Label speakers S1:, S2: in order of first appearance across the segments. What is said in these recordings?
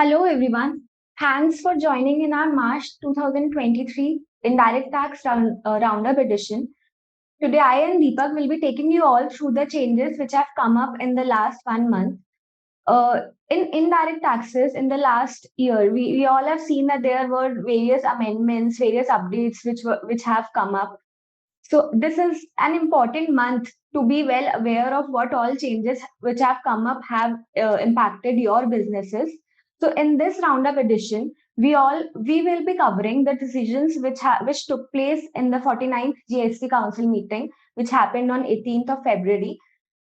S1: Hello everyone. Thanks for joining in our March 2023 Indirect Tax Roundup edition. Today I and Deepak will be taking you all through the changes which have come up in the last 1 month. In indirect taxes in the last year, we all have seen that there were various amendments, various updates which have come up. So this is an important month to be well aware of what all changes which have come up have impacted your businesses. So in this roundup edition, we will be covering the decisions which took place in the 49th GST Council meeting, which happened on 18th of February.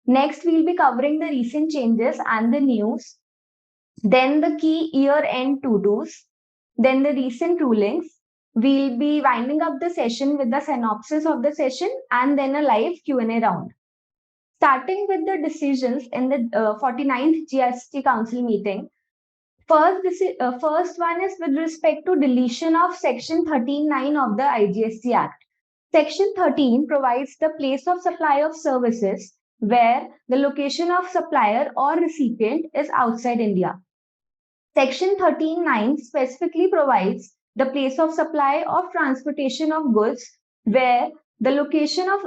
S1: Next, we'll be covering the recent changes and the news, then the key year-end to-dos, then the recent rulings. We'll be winding up the session with the synopsis of the session and then a live Q&A round. Starting with the decisions in the 49th GST Council meeting. First one is with respect to deletion of Section 13(9) of the IGST Act. Section 13 provides the place of supply of services where the location of supplier or recipient is outside India. Section 13(9) specifically provides the place of supply of transportation of goods where the location of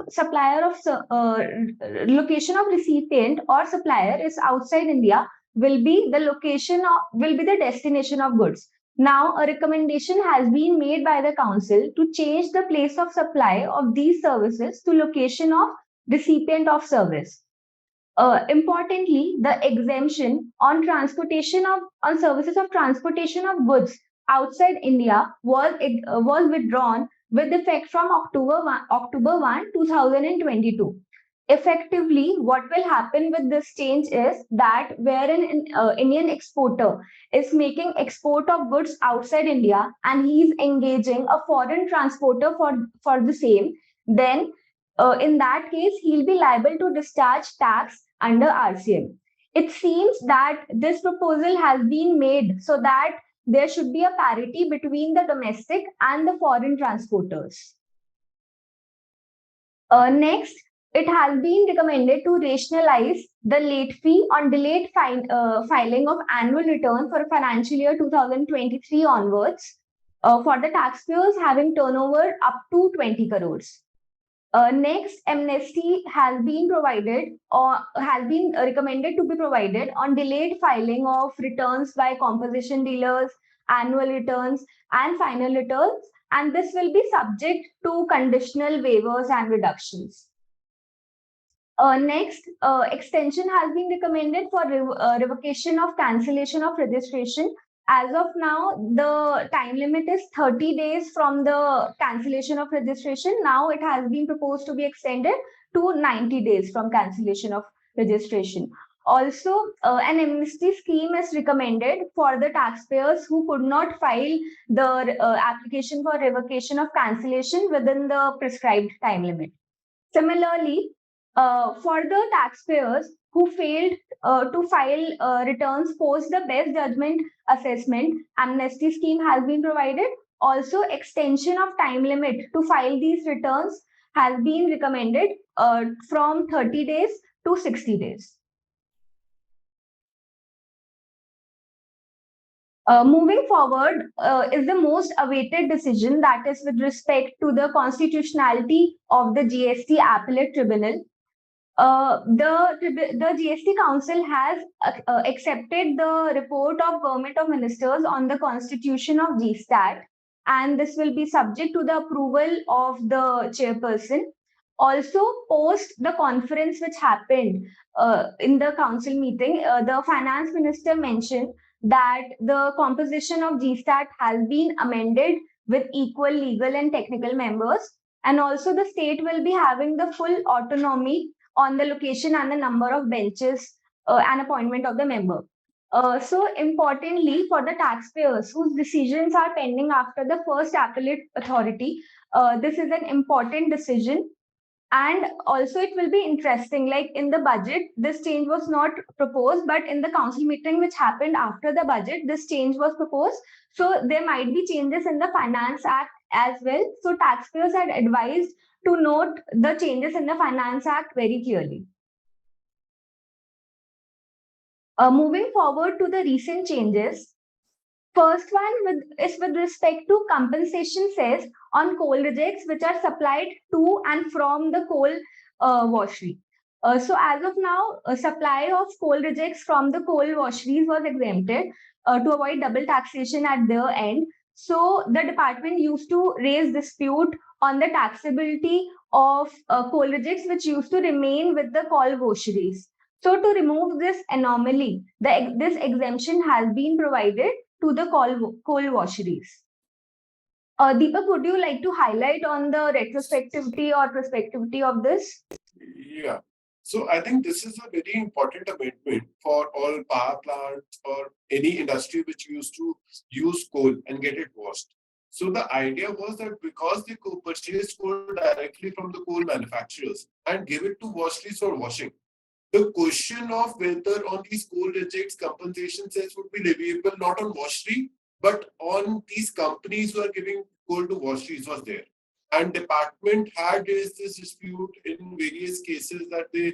S1: recipient or supplier is outside India will be the destination of goods. Now, a recommendation has been made by the council to change the place of supply of these services to location of recipient of service. Importantly, the exemption on services of transportation of goods outside India was withdrawn with effect from October 1, 2022. Effectively, what will happen with this change is that where an Indian exporter is making export of goods outside India and he is engaging a foreign transporter for the same, then in that case, he'll be liable to discharge tax under RCM. It seems that this proposal has been made so that there should be a parity between the domestic and the foreign transporters. Next, it has been recommended to rationalize the late fee on delayed filing of annual return for financial year 2023 onwards for the taxpayers having turnover up to 20 crores. Next, amnesty has been provided or has been recommended to be provided on delayed filing of returns by composition dealers, annual returns, and final returns, and this will be subject to conditional waivers and reductions. Next, extension has been recommended for revocation of cancellation of registration. As of now, the time limit is 30 days from the cancellation of registration. Now it has been proposed to be extended to 90 days from cancellation of registration. Also, an amnesty scheme is recommended for the taxpayers who could not file the application for revocation of cancellation within the prescribed time limit. Similarly, for the taxpayers who failed to file returns post the best judgment assessment, amnesty scheme has been provided. Also, extension of time limit to file these returns has been recommended from 30 days to 60 days. Moving forward is the most awaited decision, that is with respect to the constitutionality of the GST Appellate Tribunal. The GST Council has accepted the report of Government of Ministers on the constitution of GSTAT, and this will be subject to the approval of the chairperson. Also, post the conference which happened in the council meeting, the finance minister mentioned that the composition of GSTAT has been amended with equal legal and technical members, and also the state will be having the full autonomy on the location and the number of benches and appointment of the member. So importantly, for the taxpayers whose decisions are pending after the first appellate authority, this is an important decision. And also it will be interesting, like in the budget, this change was not proposed, but in the council meeting which happened after the budget, this change was proposed. So there might be changes in the Finance Act as well. So taxpayers are advised to note the changes in the Finance Act very clearly. Moving forward to the recent changes, First one is with respect to compensation cess on coal rejects which are supplied to and from the coal washery. So as of now, supply of coal rejects from the coal washeries was exempted to avoid double taxation at their end. So the department used to raise dispute on the taxability of coal rejects which used to remain with the coal washeries. So to remove this anomaly, this exemption has been provided to the coal washeries. Deepak, would you like to highlight on the retrospectivity or prospectivity of this?
S2: Yeah. So I think this is a very important amendment for all power plants or any industry which used to use coal and get it washed. So the idea was that because they purchase coal directly from the coal manufacturers and give it to washeries for washing, the question of whether on these coal rejects compensation cess would be leviable not on washery but on these companies who are giving coal to washeries was there. And department had raised this dispute in various cases that they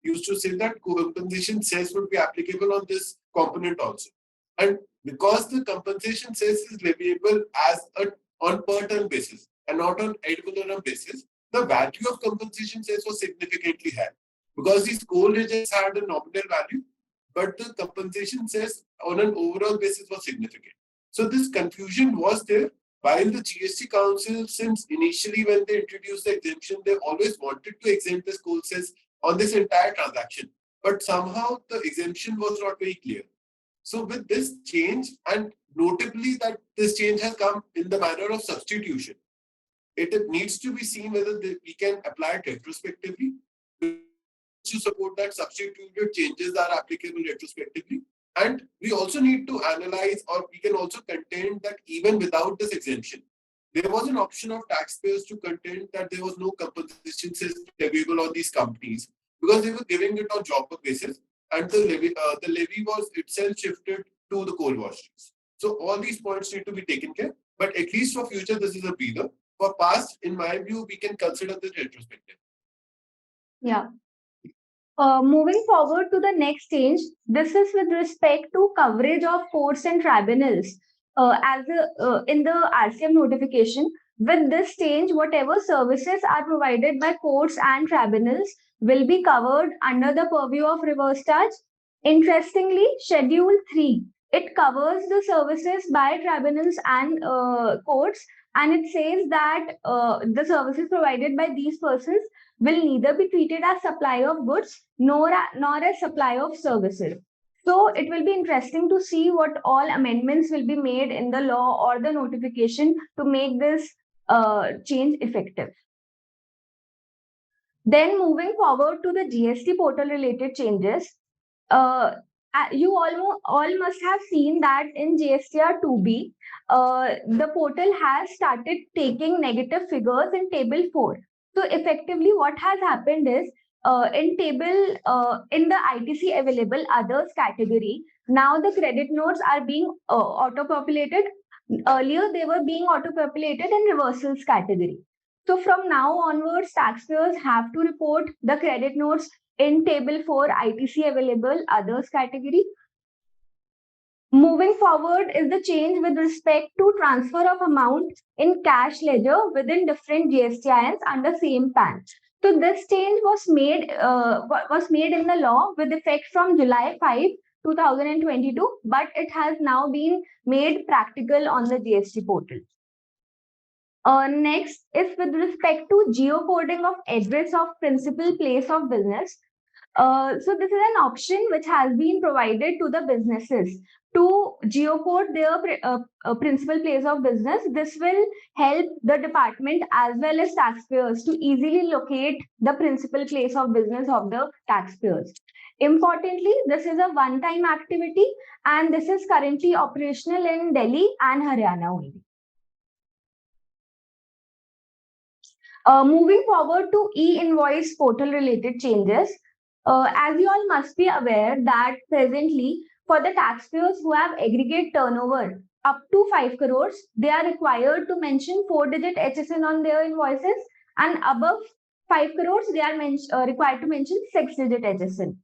S2: used to say that compensation cess would be applicable on this component also. And because the compensation cess is leviable as a on per ton basis and not on ad valorem basis, the value of compensation cess was significantly high because these coal rejects had a nominal value, but the compensation cess on an overall basis was significant. So this confusion was there. While the GST Council, since initially when they introduced the exemption, they always wanted to exempt this coal cess on this entire transaction. But somehow the exemption was not very clear. So with this change, and notably that this change has come in the manner of substitution, it needs to be seen whether we can apply it retrospectively to support that substituted changes are applicable retrospectively. And we also need to analyze, or we can also contend that even without this exemption, there was an option of taxpayers to contend that there was no compensation system available on these companies because they were giving it on job work basis, and the levy was itself shifted to the coal washeries. So all these points need to be taken care. But at least for future, this is a breather. For past, in my view, we can consider this retrospective.
S1: Yeah. Moving forward to the next change, this is with respect to coverage of courts and tribunals. In the RCM notification, with this change, whatever services are provided by courts and tribunals will be covered under the purview of reverse charge. Interestingly, Schedule 3, it covers the services by tribunals and courts, and it says that the services provided by these persons will neither be treated as supply of goods nor as supply of services. So it will be interesting to see what all amendments will be made in the law or the notification to make this change effective. Then moving forward to the GST portal related changes, you all must have seen that in GSTR 2B, the portal has started taking negative figures in table 4. So effectively what has happened is in the ITC available others category, now the credit notes are being auto-populated. Earlier they were being auto-populated in reversals category. So from now onwards, taxpayers have to report the credit notes in table 4 ITC available others category. Moving forward is the change with respect to transfer of amount in cash ledger within different GSTINs under same PAN. So this change was made in the law with effect from July 5, 2022, but it has now been made practical on the GST portal. Next is with respect to geocoding of address of principal place of business. So this is an option which has been provided to the businesses to geocode their principal place of business. This will help the department as well as taxpayers to easily locate the principal place of business of the taxpayers. Importantly, this is a one-time activity and this is currently operational in Delhi and Haryana only. Moving forward to e-invoice portal related changes, as you all must be aware that presently for the taxpayers who have aggregate turnover up to 5 crores, they are required to mention 4-digit HSN on their invoices, and above 5 crores, they are required to mention 6-digit HSN.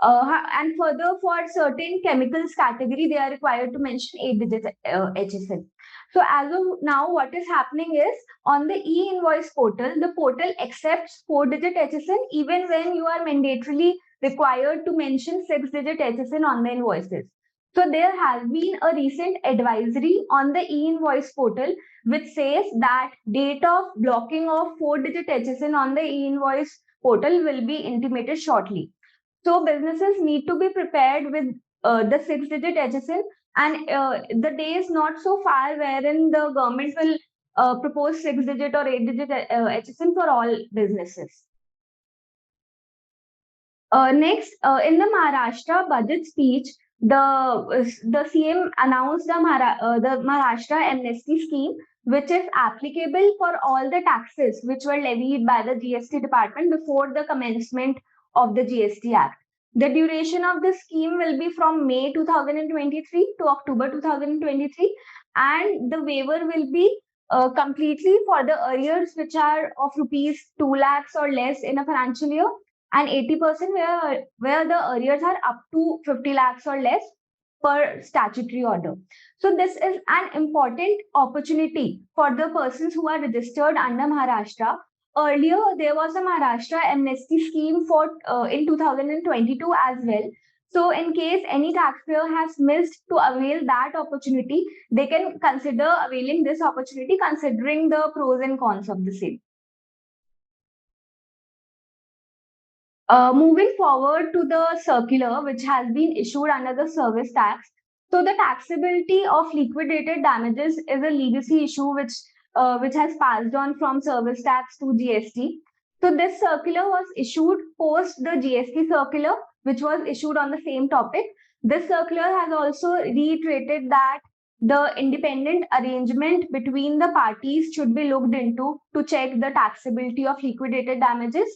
S1: And further, for certain chemicals category, they are required to mention 8-digit HSN. So as of now, what is happening is on the e-invoice portal, the portal accepts 4-digit HSN even when you are mandatorily required to mention 6-digit HSN on the invoices. So there has been a recent advisory on the e-invoice portal which says that date of blocking of 4-digit HSN on the e-invoice portal will be intimated shortly. So businesses need to be prepared with the 6-digit HSN, and the day is not so far wherein the government will propose 6-digit or 8-digit HSN for all businesses. Next, in the Maharashtra budget speech, the CM announced the Maharashtra amnesty scheme, which is applicable for all the taxes which were levied by the GST department before the commencement of the GST Act. The duration of the scheme will be from May 2023 to October 2023, and the waiver will be completely for the arrears which are of rupees 2 lakhs or less in a financial year, and 80% where the arrears are up to 50 lakhs or less per statutory order. So this is an important opportunity for the persons who are registered under Maharashtra. Earlier, there was a Maharashtra amnesty scheme for in 2022 as well. So in case any taxpayer has missed to avail that opportunity, they can consider availing this opportunity considering the pros and cons of the same. Moving forward to the circular, which has been issued under the service tax. So the taxability of liquidated damages is a legacy issue which has passed on from service tax to GST. So this circular was issued post the GST circular, which was issued on the same topic. This circular has also reiterated that the independent arrangement between the parties should be looked into to check the taxability of liquidated damages.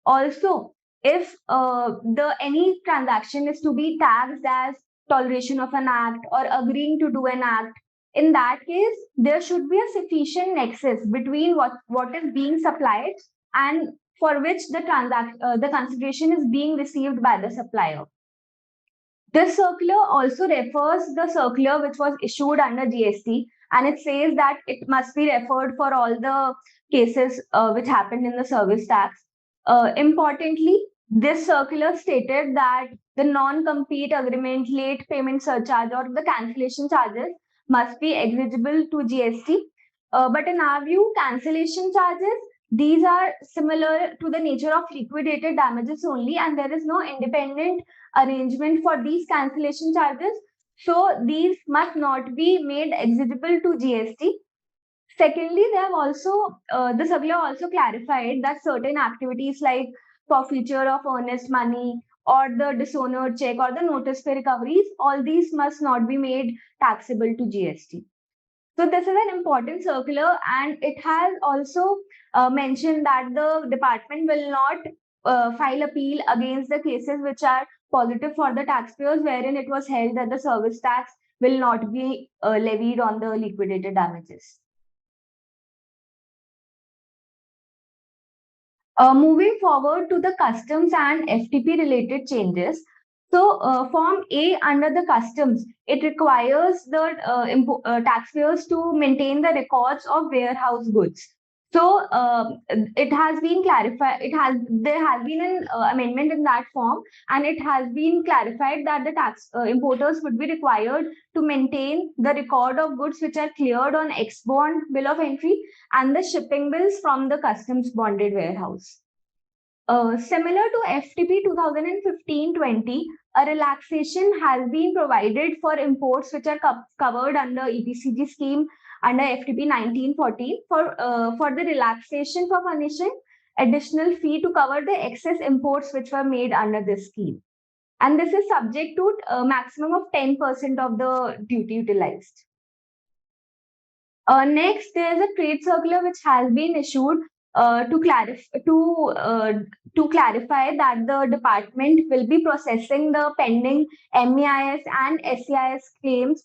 S1: Also, if the any transaction is to be taxed as toleration of an act or agreeing to do an act, in that case, there should be a sufficient nexus between what is being supplied and for which the consideration is being received by the supplier. This circular also refers the circular which was issued under GST, and it says that it must be referred for all the cases which happened in the service tax. Importantly, this circular stated that the non-compete agreement, late payment surcharge, or the cancellation charges must be exigible to GST. But in our view, cancellation charges, these are similar to the nature of liquidated damages only, and there is no independent arrangement for these cancellation charges. So these must not be made exigible to GST. Secondly, they have also the circular also clarified that certain activities like forfeiture of earnest money or the dishonored check or the notice pay recoveries, all these must not be made taxable to GST. So this is an important circular, and it has also mentioned that the department will not file appeal against the cases which are positive for the taxpayers, wherein it was held that the service tax will not be levied on the liquidated damages. Moving forward to the customs and FTP related changes. So Form A under the customs, it requires the taxpayers to maintain the records of warehouse goods. So it has been clarified. There has been an amendment in that form, and it has been clarified that the tax importers would be required to maintain the record of goods which are cleared on ex-bond bill of entry and the shipping bills from the customs bonded warehouse. Similar to FTP 2015-20, a relaxation has been provided for imports which are covered under EPCG scheme under FTP 1914 for the relaxation for furnishing additional fee to cover the excess imports which were made under this scheme. And this is subject to a maximum of 10% of the duty utilized. Next, there is a trade circular which has been issued to clarify that the department will be processing the pending MEIS and SEIS claims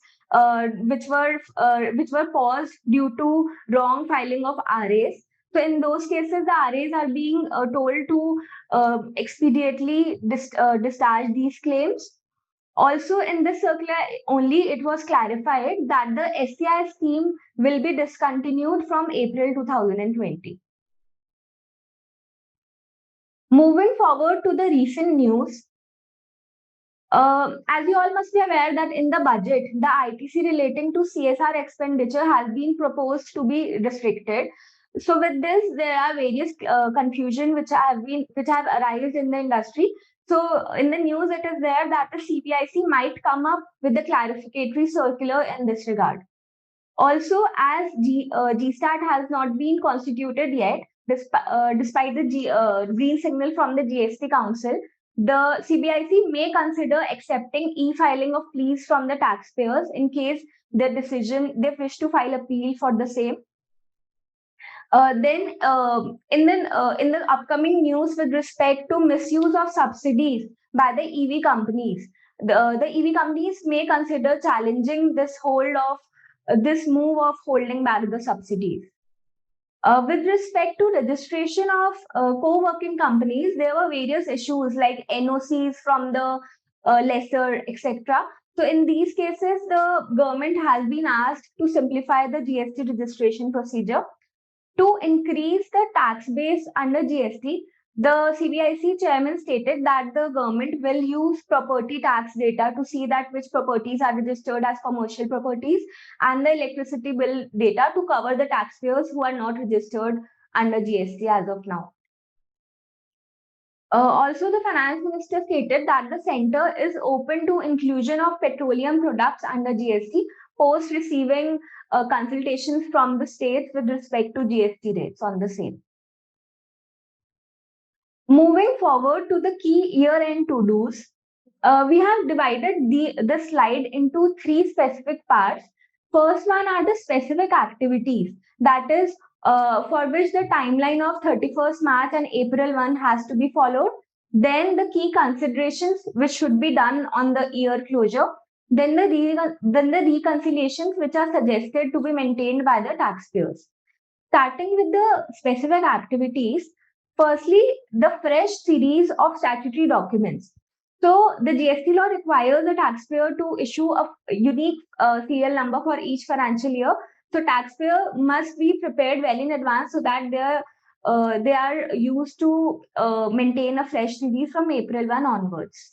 S1: which were paused due to wrong filing of RAs. So in those cases, the RAs are being told to expediently discharge these claims. Also, in this circular only, it was clarified that the SCI scheme will be discontinued from April 2020. Moving forward to the recent news, as you all must be aware that in the budget, the ITC relating to CSR expenditure has been proposed to be restricted. So with this, there are various confusion which have arisen in the industry. So in the news, it is there that the CBIC might come up with the clarificatory circular in this regard. Also, as GSTAT has not been constituted yet, despite the green signal from the GST Council, the CBIC may consider accepting e-filing of pleas from the taxpayers in case they wish to file appeal for the same. Then in the upcoming news with respect to misuse of subsidies by the EV companies, the EV companies may consider challenging this move of holding back the subsidies. With respect to registration of co-working companies, there were various issues like NOCs from the lesser, etc. So in these cases, the government has been asked to simplify the GST registration procedure. To increase the tax base under GST, the CBIC chairman stated that the government will use property tax data to see that which properties are registered as commercial properties, and the electricity bill data to cover the taxpayers who are not registered under GST as of now. Also, the finance minister stated that the center is open to inclusion of petroleum products under GST post receiving consultations from the states with respect to GST rates on the same. Moving forward to the key year-end to-dos, we have divided the slide into three specific parts. First one are the specific activities, that is for which the timeline of 31st March and April 1 has to be followed. Then the key considerations which should be done on the year closure. Then the reconciliations which are suggested to be maintained by the taxpayers. Starting with the specific activities, firstly, the fresh series of statutory documents. So the GST law requires the taxpayer to issue a unique serial number for each financial year. So taxpayer must be prepared well in advance so that they are used to maintain a fresh series from April 1 onwards.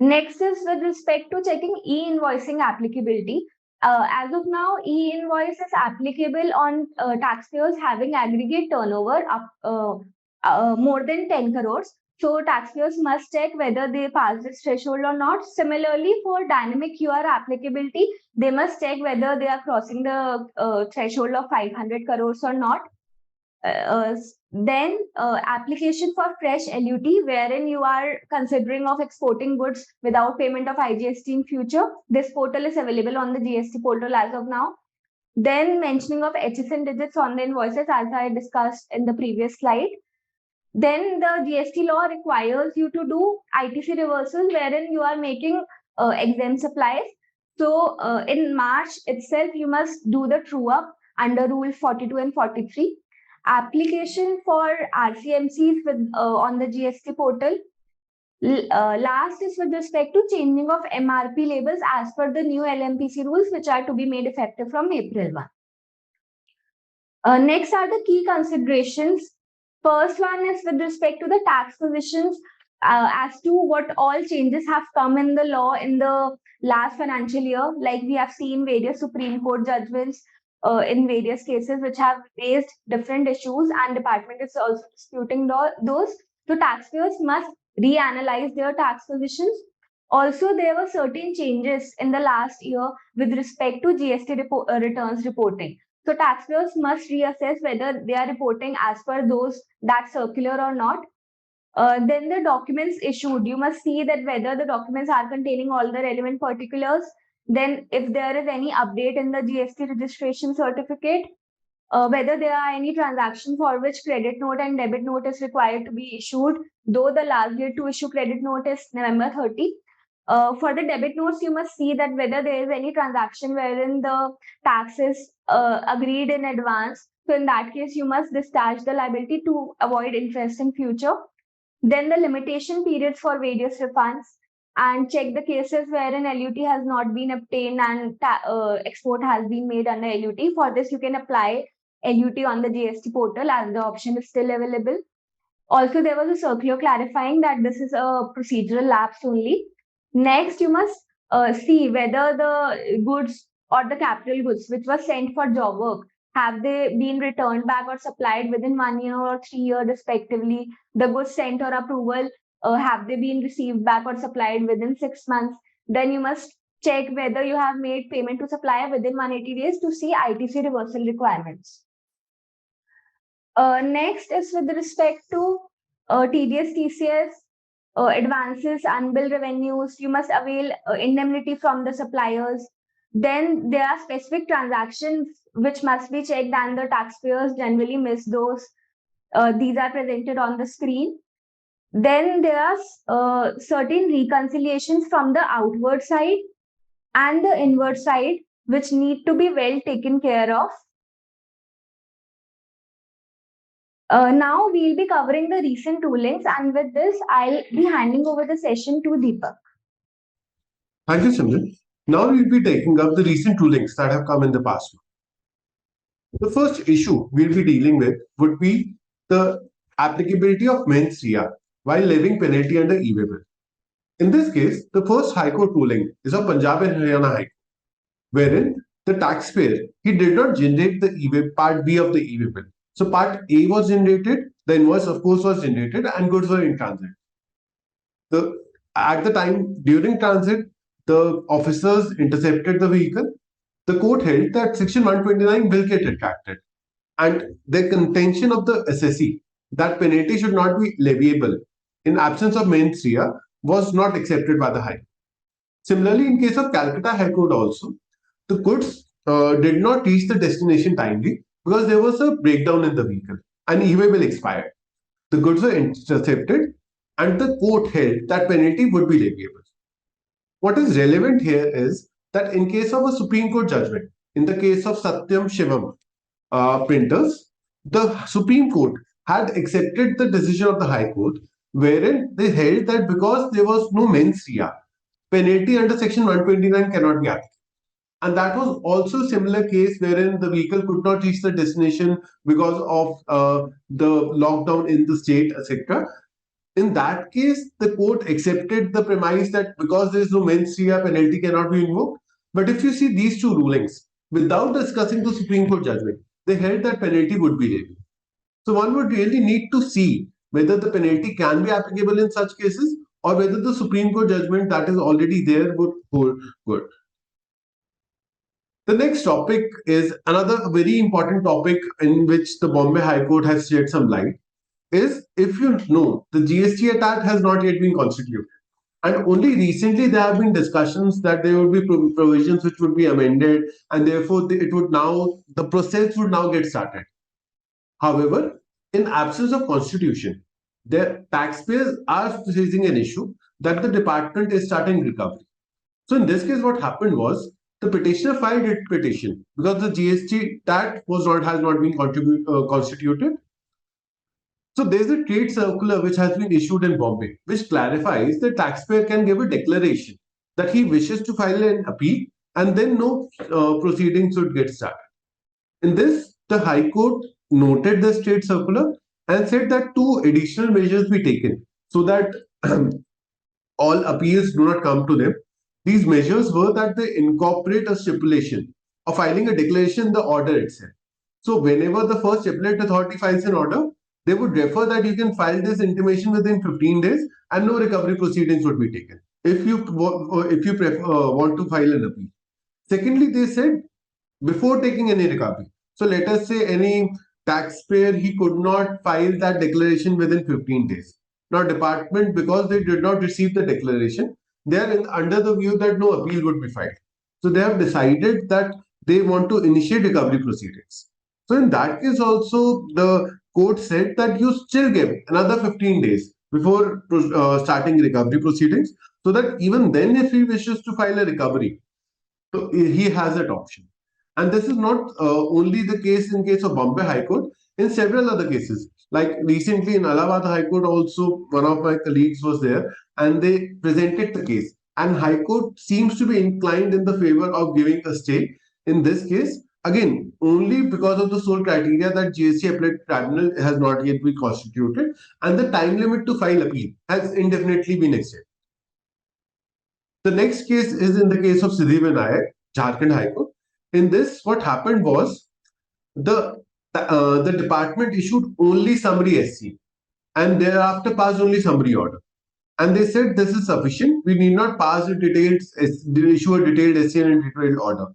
S1: Next is with respect to checking e-invoicing applicability. As of now, e-invoice is applicable on taxpayers having aggregate turnover up more than 10 crores. So taxpayers must check whether they pass this threshold or not. Similarly, for dynamic QR applicability, they must check whether they are crossing the threshold of 500 crores or not. Then application for fresh LUT, wherein you are considering of exporting goods without payment of IGST in future. This portal is available on the GST portal as of now. Then mentioning of HSN digits on the invoices, as I discussed in the previous slide. Then the GST law requires you to do ITC reversals, wherein you are making exempt supplies. So in March itself, you must do the true up under Rule 42 and 43. Application for RCMCs on the GST portal. Last is with respect to changing of MRP labels as per the new LMPC rules, which are to be made effective from April 1. Next are the key considerations. First one is with respect to the tax positions as to what all changes have come in the law in the last financial year. Like we have seen various Supreme Court judgments in various cases which have raised different issues, and department is also disputing those. So taxpayers must reanalyze their tax positions. Also, there were certain changes in the last year with respect to GST returns reporting. So taxpayers must reassess whether they are reporting as per that circular or not. Then the documents issued, you must see that whether the documents are containing all the relevant particulars. Then if there is any update in the GST registration certificate, whether there are any transactions for which credit note and debit note is required to be issued, though the last date to issue credit note is November 30. For the debit notes, you must see that whether there is any transaction wherein the tax is agreed in advance. So in that case, you must discharge the liability to avoid interest in future. Then the limitation periods for various refunds, and check the cases where an LUT has not been obtained and export has been made under LUT. For this, you can apply LUT on the GST portal as the option is still available. Also, there was a circular clarifying that this is a procedural lapse only. Next, you must see whether the goods or the capital goods which were sent for job work, have they been returned back or supplied within 1 year or 3 years respectively. The goods sent or approval, have they been received back or supplied within 6 months. Then you must check whether you have made payment to supplier within 180 days to see ITC reversal requirements. Next is with respect to TDS, TCS, advances, unbilled revenues. You must avail indemnity from the suppliers. Then there are specific transactions which must be checked, and the taxpayers generally miss those. These are presented on the screen. Then there are certain reconciliations from the outward side and the inward side which need to be well taken care of. Now we'll be covering the recent rulings, and with this, I'll be handing over the session to Deepak.
S2: Thank you, Simran. Now we'll be taking up the recent rulings that have come in the past. The first issue we'll be dealing with would be the applicability of Mencia while levying penalty under e-way bill. In this case, the first High Court ruling is of Punjab and Haryana High Court, wherein the taxpayer, he did not generate the e-way part B of the e-way bill. So part A was generated, the invoice of course was generated, and goods were in transit. At the time during transit, the officers intercepted the vehicle. The court held that Section 129 will get retracted, and the contention of the assessee that penalty should not be leviable in absence of Mencia was not accepted by the High Court. Similarly, in case of Calcutta High Court also, the goods did not reach the destination timely because there was a breakdown in the vehicle and e-way bill expired. The goods were intercepted and the court held that penalty would be leviable. What is relevant here is that in case of a Supreme Court judgment, in the case of Satyam Shivam printers, the Supreme Court had accepted the decision of the High Court, wherein they held that because there was no mens rea, penalty under Section 129 cannot be applied. And that was also a similar case wherein the vehicle could not reach the destination because of the lockdown in the state, etc. In that case, the court accepted the premise that because there is no mens rea, penalty cannot be invoked. But if you see these two rulings, without discussing the Supreme Court judgment, they held that penalty would be levied. So one would really need to see whether the penalty can be applicable in such cases or whether the Supreme Court judgment that is already there would hold good. The next topic is another very important topic in which the Bombay High Court has shed some light. Is, if you know, the GST Act has not yet been constituted, and only recently there have been discussions that there would be provisions which would be amended, and therefore the process would now get started. However, in absence of constitution, the taxpayers are facing an issue that the department is starting recovery. So in this case, what happened was the petitioner filed its petition because the GST Act has not been constituted. So there's a trade circular which has been issued in Bombay, which clarifies that taxpayer can give a declaration that he wishes to file an appeal, and then no proceedings would get started. In this, the High Court noted this trade circular and said that 2 additional measures be taken so that all appeals do not come to them. These measures were that they incorporate a stipulation of filing a declaration in the order itself. So whenever the first appellate authority files an order, they would refer that you can file this intimation within 15 days and no recovery proceedings would be taken if you want to file an appeal. Secondly, they said before taking any recovery. So let us say any taxpayer, he could not file that declaration within 15 days. Now department, because they did not receive the declaration, they are under the view that no appeal would be filed. So they have decided that they want to initiate recovery proceedings. So in that case also, the court said that you still give another 15 days before starting recovery proceedings, so that even then if he wishes to file a recovery, so he has that option.
S3: And this is not only the case in case of Bombay High Court, in several other cases. Like recently in Allahabad High Court also, one of my colleagues was there and they presented the case. And High Court seems to be inclined in the favor of giving a stay in this case. Again, only because of the sole criteria that GST appellate tribunal has not yet been constituted and the time limit to file appeal has indefinitely been extended. The next case is in the case of Siddhi Vinayak, Jharkhand High Court. In this, what happened was the department issued only summary SC and thereafter passed only summary order. And they said this is sufficient. We need not pass a detailed issue a detailed SC and detailed order.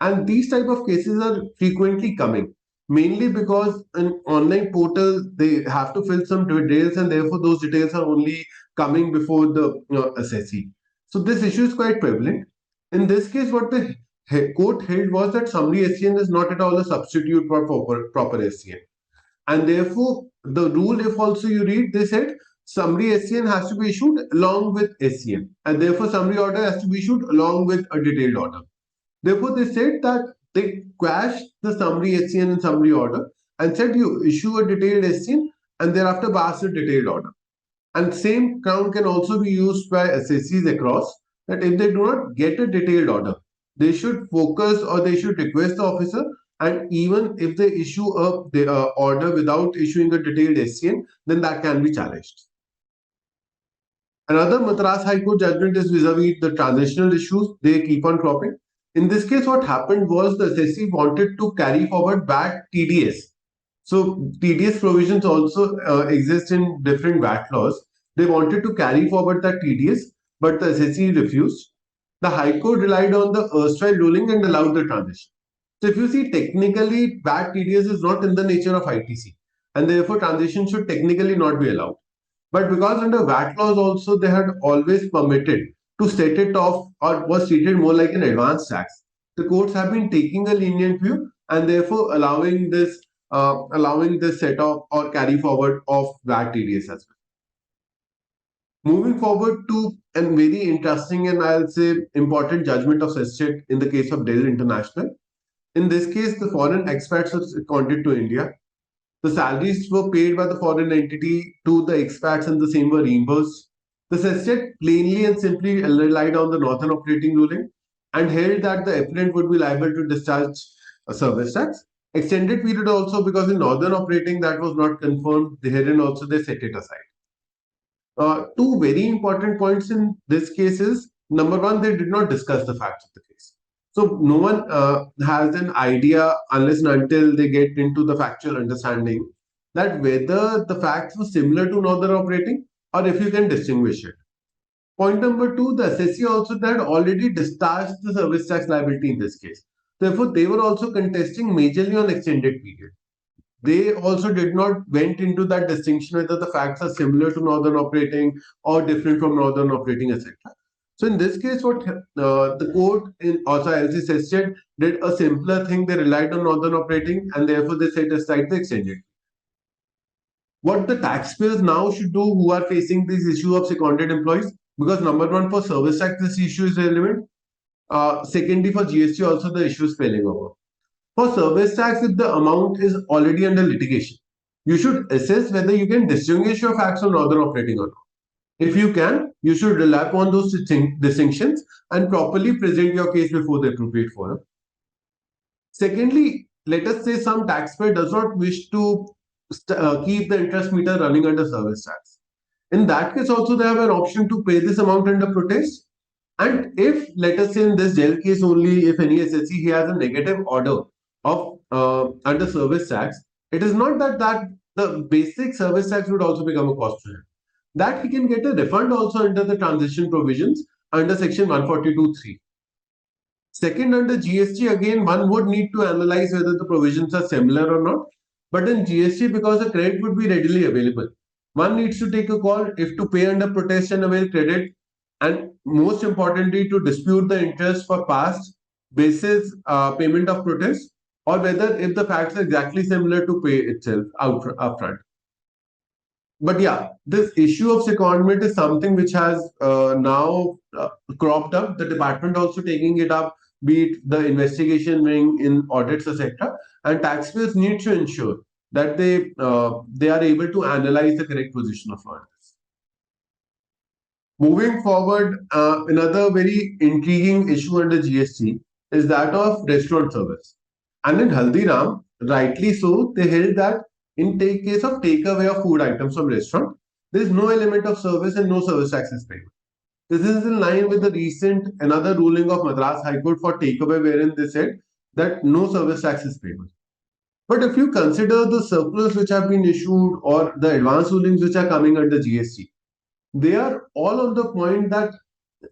S3: And these type of cases are frequently coming, mainly because in online portal they have to fill some details, and therefore those details are only coming before the assessee. So this issue is quite prevalent. In this case, what the court held was that summary SCN is not at all a substitute for proper SCN. And therefore, the rule, if also you read, they said summary SCN has to be issued along with SCN. And therefore, summary order has to be issued along with a detailed order. Therefore, they said that they quashed the summary SCN and summary order and said you issue a detailed SCN and thereafter pass a detailed order. And same ground can also be used by assessees across, that if they do not get a detailed order, they should focus or they should request the officer, and even if they issue a order without issuing a detailed SCN, then that can be challenged. Another Madras High Court judgment is vis-a-vis the transitional issues. They keep on cropping. In this case, what happened was the assessee wanted to carry forward VAT TDS. So TDS provisions also exist in different VAT laws. They wanted to carry forward that TDS, but the assessee refused. The High Court relied on the erstwhile ruling and allowed the transition. So if you see, technically, VAT TDS is not in the nature of ITC, and therefore transition should technically not be allowed. But because under VAT laws also they had always permitted to set it off or was treated more like an advance tax, the courts have been taking a lenient view and therefore allowing this set off or carry forward of VAT TDS as well. Moving forward to a very interesting and I'll say important judgment of SESCHET in the case of Dell International. In this case, the foreign expats are seconded to India. The salaries were paid by the foreign entity to the expats and the same were reimbursed. The SESCHET plainly and simply relied on the Northern Operating Ruling and held that the applicant would be liable to discharge a service tax. Extended period also, because in Northern Operating that was not confirmed, herein also they set it aside. Two very important points in this case is, number one, they did not discuss the facts of the case. So no one has an idea unless and until they get into the factual understanding that whether the facts were similar to Northern Operating or if you can distinguish it. Point number two, the assessee also had already discharged the service tax liability in this case. Therefore, they were also contesting majorly on extended period. They also did not went into that distinction whether the facts are similar to Northern Operating or different from Northern Operating, etc. So in this case, what the court in also LC SESCHET did a simpler thing. They relied on Northern Operating and therefore they set aside the extended. What the taxpayers now should do who are facing this issue of seconded employees, because number one, for service tax this issue is relevant. Secondly, for GST also the issue is spilling over. For service tax, if the amount is already under litigation, you should assess whether you can distinguish your facts from Northern Operating or not. If you can, you should rely upon those distinctions and properly present your case before the appropriate forum. Secondly, let us say some taxpayer does not wish to keep the interest meter running under service tax. In that case, also they have an option to pay this amount under protest. And if, let us say in this jail case only, if any assessee he has a negative order of under service tax, it is not that the basic service tax would also become a cost to him. That he can get a refund also under the transition provisions under section 142(3). Second, under GST, again, one would need to analyze whether the provisions are similar or not. But in GST, because the credit would be readily available, one needs to take a call if to pay under protest and avail credit, and most importantly, to dispute the interest for past basis payment of protest, or whether if the facts are exactly similar to pay itself upfront. But yeah, this issue of secondment is something which has now cropped up. The department also taking it up be it the investigation wing in audits, etc. And taxpayers need to ensure that they are able to analyze the correct position of funds. Moving forward, another very intriguing issue under GST is that of restaurant service. And in Haldiram, rightly so, they held that in case of takeaway of food items from restaurant, there is no element of service and no service tax is paid. This is in line with the recent another ruling of Madras High Court for takeaway, wherein they said that no service tax is payable. But if you consider the circulars which have been issued or the advance rulings which are coming under GST, they are all on the point that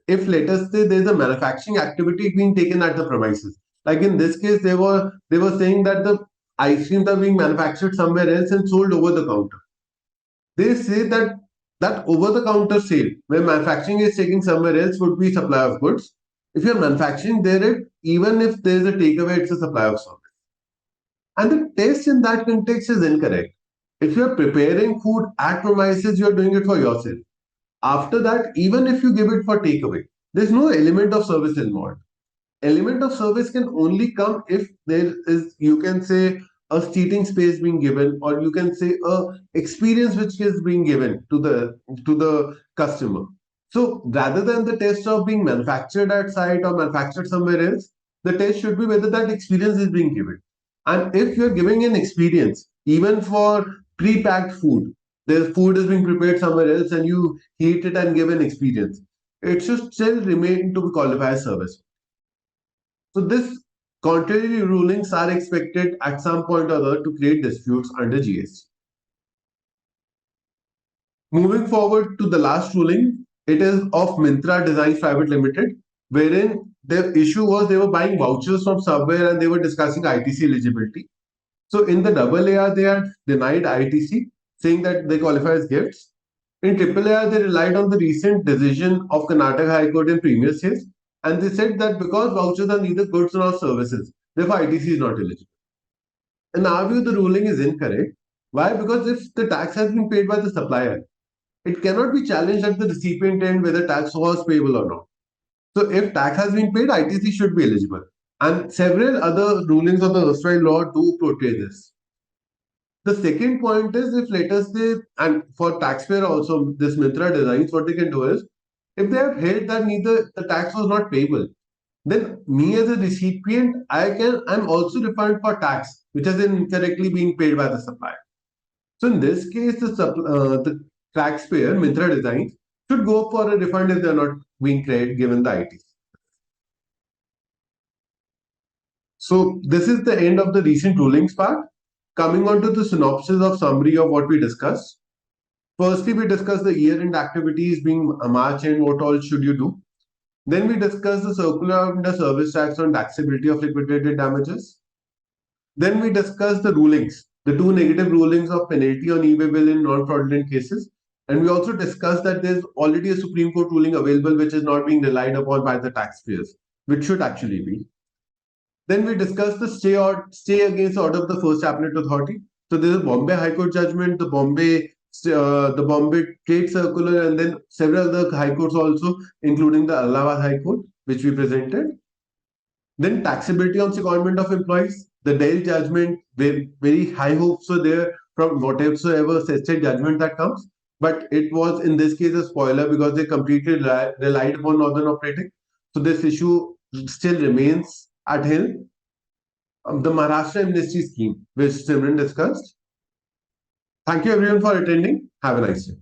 S3: if, let us say, there is a manufacturing activity being taken at the premises, like in this case, they were saying that the ice creams are being manufactured somewhere else and sold over the counter. They say that over the counter sale, where manufacturing is taking somewhere else, would be supply of goods. If you are manufacturing there, even if there is a takeaway, it's a supply of service. And the test in that context is incorrect. If you are preparing food at premises, you are doing it for yourself. After that, even if you give it for takeaway, there's no element of service involved. Element of service can only come if there is, you can say, a seating space being given, or you can say a experience which is being given to the customer. So rather than the test of being manufactured at site or manufactured somewhere else, the test should be whether that experience is being given. And if you're giving an experience, even for pre-packed food, the food is being prepared somewhere else and you heat it and give an experience, it should still remain to be qualified as service. So this contrary rulings are expected at some point or other to create disputes under GST. Moving forward to the last ruling, it is of Myntra Designs Private Limited, wherein the issue was they were buying vouchers from somewhere and they were discussing ITC eligibility. So in the AA, they had denied ITC, saying that they qualify as gifts. In AAA, they relied on the recent decision of Karnataka High Court in previous years, and they said that because vouchers are neither goods nor services, therefore ITC is not eligible. In our view, the ruling is incorrect. Why? Because if the tax has been paid by the supplier, it cannot be challenged at the recipient end whether tax was payable or not. So if tax has been paid, ITC should be eligible. And several other rulings of the erstwhile law do portray this. The second point is, if let us say, and for taxpayer also, this Myntra Designs, what they can do is, if they have held that neither the tax was not payable, then me as a recipient, I'm also refunded for tax, which has been incorrectly being paid by the supplier. So in this case, the taxpayer, Myntra Designs, should go for a refund if they're not being paid given the IT. So this is the end of the recent rulings part. Coming on to the synopsis of summary of what we discussed. Firstly, we discussed the year-end activities being a March end, what all should you do. Then we discussed the circular under service tax on taxability of liquidated damages. Then we discussed the rulings, the two negative rulings of penalty on e-way bill in non-fraudulent cases. And we also discussed that there's already a Supreme Court ruling available which is not being relied upon by the taxpayers, which should actually be. Then we discussed the stay against order of the First Appellate Authority. So there's a Bombay High Court judgment, the Bombay Trade Circular, and then several other high courts also, including the Allahabad High Court, which we presented. Then taxability on secondment of employees, the Delhi judgment, very high hopes were there from whatever state judgment that comes. But it was in this case a spoiler because they completely relied upon Northern Operating. So this issue still remains at hill. The Maharashtra amnesty scheme, which Simran discussed. Thank you everyone for attending. Have a nice day.